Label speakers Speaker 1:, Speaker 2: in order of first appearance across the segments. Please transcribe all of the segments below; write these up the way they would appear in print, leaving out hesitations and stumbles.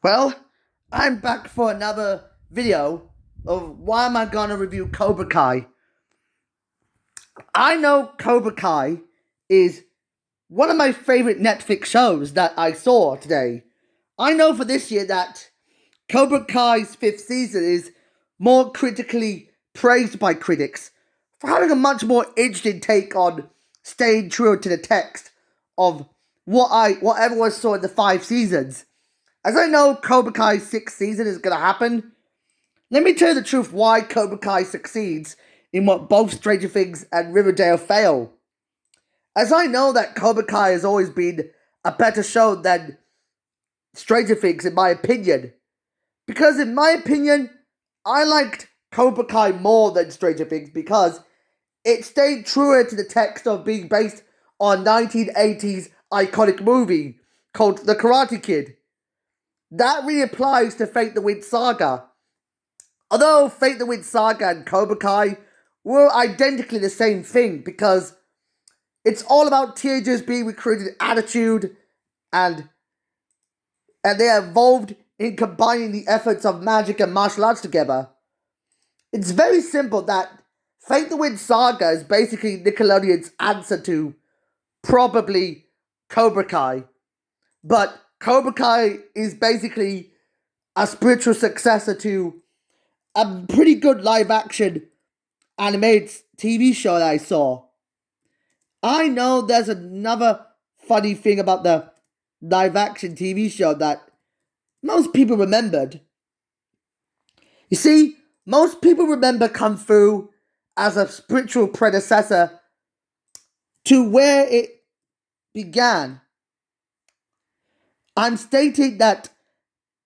Speaker 1: Well, I'm back for another video of why am I gonna review Cobra Kai. I know Cobra Kai is one of my favorite Netflix shows that I saw today. I know for this year that Cobra Kai's fifth season is more critically praised by critics for having a much more interesting take on staying true to the text of what everyone saw in the five seasons. As I know Cobra Kai's sixth season is going to happen, let me tell you the truth why Cobra Kai succeeds in what both Stranger Things and Riverdale fail. As I know that Cobra Kai has always been a better show than Stranger Things, in my opinion. Because, in my opinion, I liked Cobra Kai more than Stranger Things because it stayed truer to the text of being based on 1980s iconic movie called The Karate Kid. That really applies to Fate the Wind Saga. Although Fate the Wind Saga and Cobra Kai were identically the same thing because it's all about teenagers being recruited attitude and they evolved in combining the efforts of magic and martial arts together. It's very simple that Fate the Wind Saga is basically Nickelodeon's answer to probably Cobra Kai. But Cobra Kai is basically a spiritual successor to a pretty good live action animated TV show that I saw. I know there's another funny thing about the live action TV show that most people remembered. You see, most people remember Kung Fu as a spiritual predecessor to where it began. I'm stating that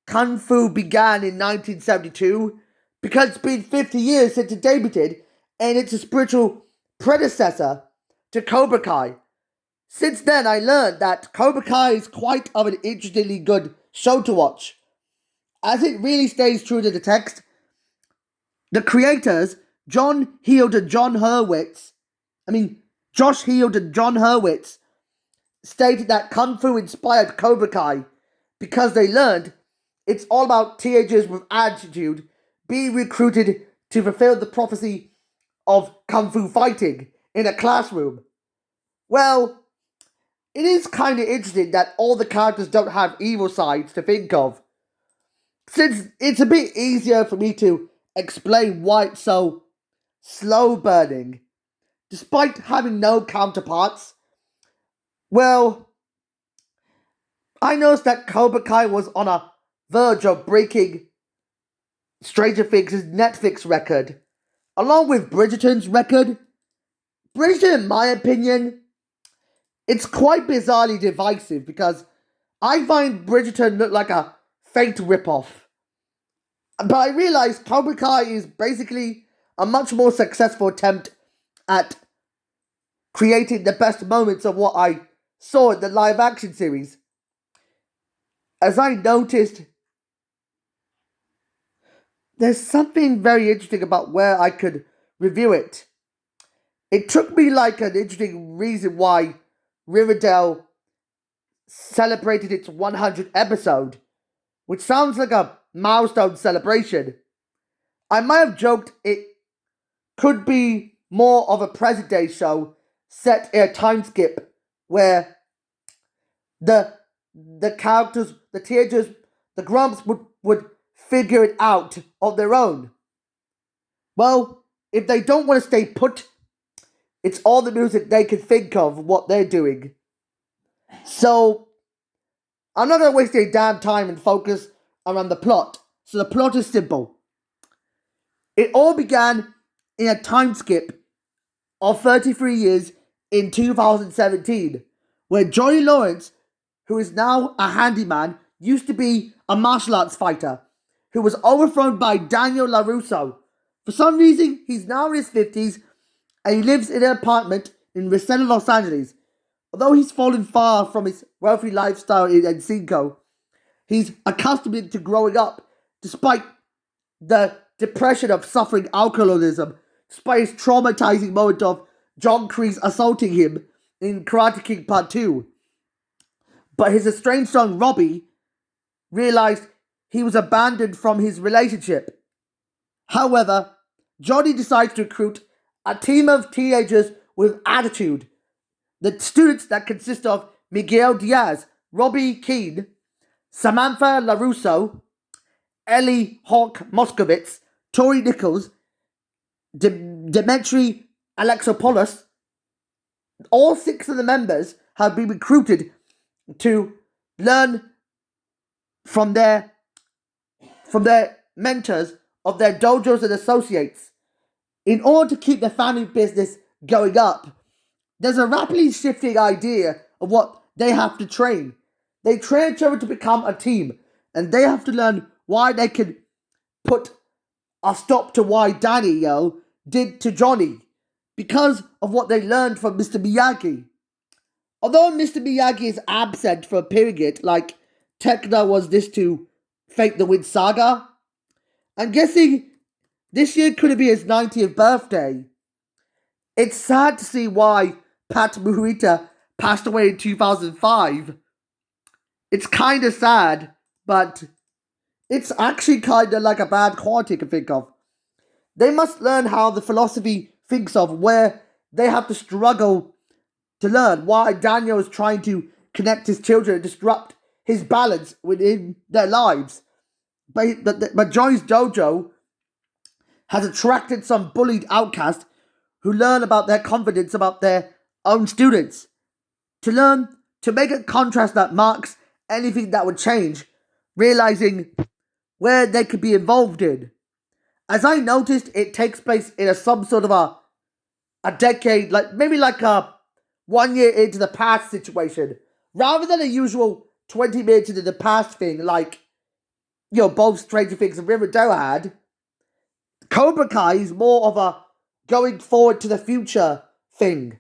Speaker 1: Kung Fu began in 1972 because it's been 50 years since it debuted and it's a spiritual predecessor to Cobra Kai. Since then, I learned that Cobra Kai is quite of an interestingly good show to watch, as it really stays true to the text. The creators, Josh Heald and John Hurwitz, stated that Kung Fu inspired Cobra Kai because they learned it's all about teenagers with attitude being recruited to fulfill the prophecy of Kung Fu fighting in a classroom. Well, it is kind of interesting that all the characters don't have evil sides to think of, since it's a bit easier for me to explain why it's so slow burning, despite having no counterparts. Well, I noticed that Cobra Kai was on a verge of breaking Stranger Things' Netflix record, along with Bridgerton's record. Bridgerton, in my opinion, it's quite bizarrely divisive because I find Bridgerton look like a Fate ripoff. But I realize Cobra Kai is basically a much more successful attempt at creating the best moments of what I saw in the live action series. As I noticed, there's something very interesting about where I could review it. It took me like an interesting reason why Riverdale celebrated its 100th episode, which sounds like a milestone celebration. I might have joked it could be more of a present day show set in a time skip where the characters, the teenagers, the grumps would figure it out on their own. Well, if they don't want to stay put, it's all the music they can think of what they're doing. So, I'm not going to waste any damn time and focus around the plot. So the plot is simple. It all began in a time skip of 33 years in 2017, where Johnny Lawrence, who is now a handyman, used to be a martial arts fighter, who was overthrown by Daniel LaRusso. For some reason, he's now in his 50s, and he lives in an apartment in Reseda, Los Angeles. Although he's fallen far from his wealthy lifestyle in Encino, he's accustomed to growing up, despite the depression of suffering alcoholism, despite his traumatizing moment of John Kreese assaulting him in Karate Kid Part 2. But his estranged son, Robbie, realized he was abandoned from his relationship. However, Johnny decides to recruit a team of teenagers with attitude. The students that consist of Miguel Diaz, Robbie Keane, Samantha LaRusso, Ellie Hawk Moskowitz, Tori Nichols, Demetri Alexopoulos. All 6 of the members have been recruited to learn from their mentors of their dojos and associates. In order to keep their family business going up, there's a rapidly shifting idea of what they have to train. They train each other to become a team, and they have to learn why they can put a stop to why Daniel did to Johnny, because of what they learned from Mr. Miyagi. Although Mr. Miyagi is absent for a period, like Tekna was this to Fate the Wind Saga, I'm guessing this year could be his 90th birthday. It's sad to see why Pat Morita passed away in 2005. It's kind of sad, but it's actually kind of like a bad quality you can think of. They must learn how the philosophy thinks of, where they have to struggle to learn why Daniel is trying to connect his children and disrupt his balance within their lives. But Johnny's dojo has attracted some bullied outcasts who learn about their confidence about their own students. To make a contrast that marks anything that would change, realizing where they could be involved in. As I noticed, it takes place in some sort of a decade, maybe like a 1 year into the past situation, rather than a usual 20 minutes into the past thing, like, both Stranger Things and Riverdale had. Cobra Kai is more of a going forward to the future thing,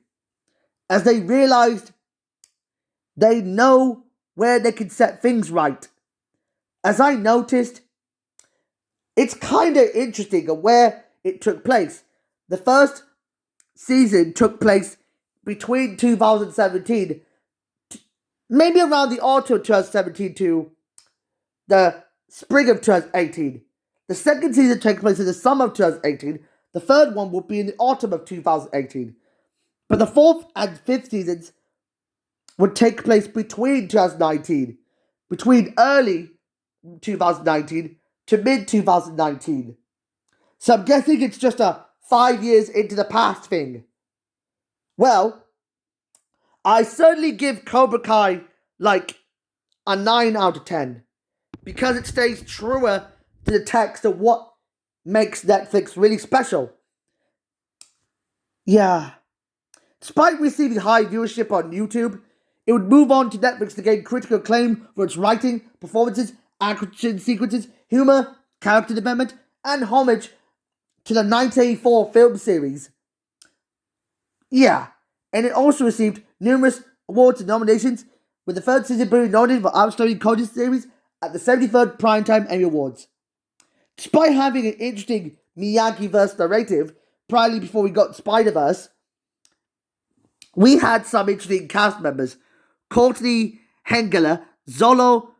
Speaker 1: as they realized they know where they can set things right. As I noticed, it's kind of interesting where it took place. The first season took place between 2017, maybe around the autumn of 2017 to the spring of 2018. The second season takes place in the summer of 2018. The third one will be in the autumn of 2018. But the fourth and fifth seasons would take place between 2019, between early 2019 to mid 2019. So I'm guessing it's just a 5 years into the past thing. Well, I certainly give Cobra Kai like a 9 out of 10, because it stays truer to the text of what makes Netflix really special. Yeah. Despite receiving high viewership on YouTube, it would move on to Netflix to gain critical acclaim for its writing, performances, action sequences, humor, character development, and homage to the 1984 film series. Yeah, and it also received numerous awards and nominations, with the third season being nominated for Outstanding Comedy Series at the 73rd Primetime Emmy Awards. Despite having an interesting Miyagi-verse narrative, primarily before we got Spider-Verse, we had some interesting cast members. Courtney Hengeler, Zolo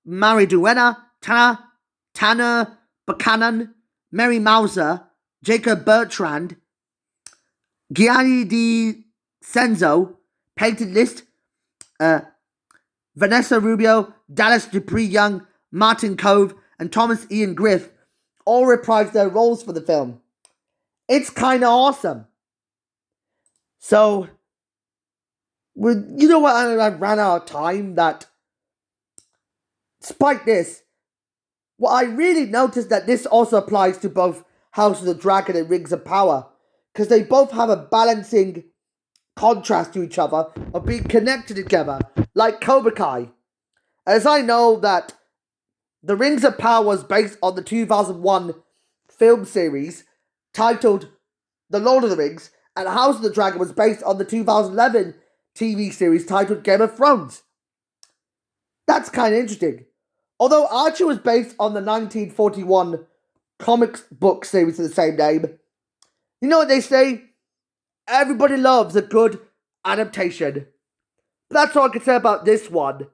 Speaker 1: Mariduena, Tanner Buchanan, Mary Mauser, Jacob Bertrand, Gianni Di Senzo, Peyton List, Vanessa Rubio, Dallas Dupree Young, Martin Cove, and Thomas Ian Griff all reprised their roles for the film. It's kind of awesome. So, you know what? I ran out of time. Despite this, what I really noticed that this also applies to both House of the Dragon and Rings of Power, because they both have a balancing contrast to each other of being connected together, like Cobra Kai. As I know that the Rings of Power was based on the 2001 film series titled The Lord of the Rings, and House of the Dragon was based on the 2011 TV series titled Game of Thrones. That's kind of interesting. Although Archer was based on the 1941 comics book series of the same name, you know what they say? Everybody loves a good adaptation. But that's all I can say about this one.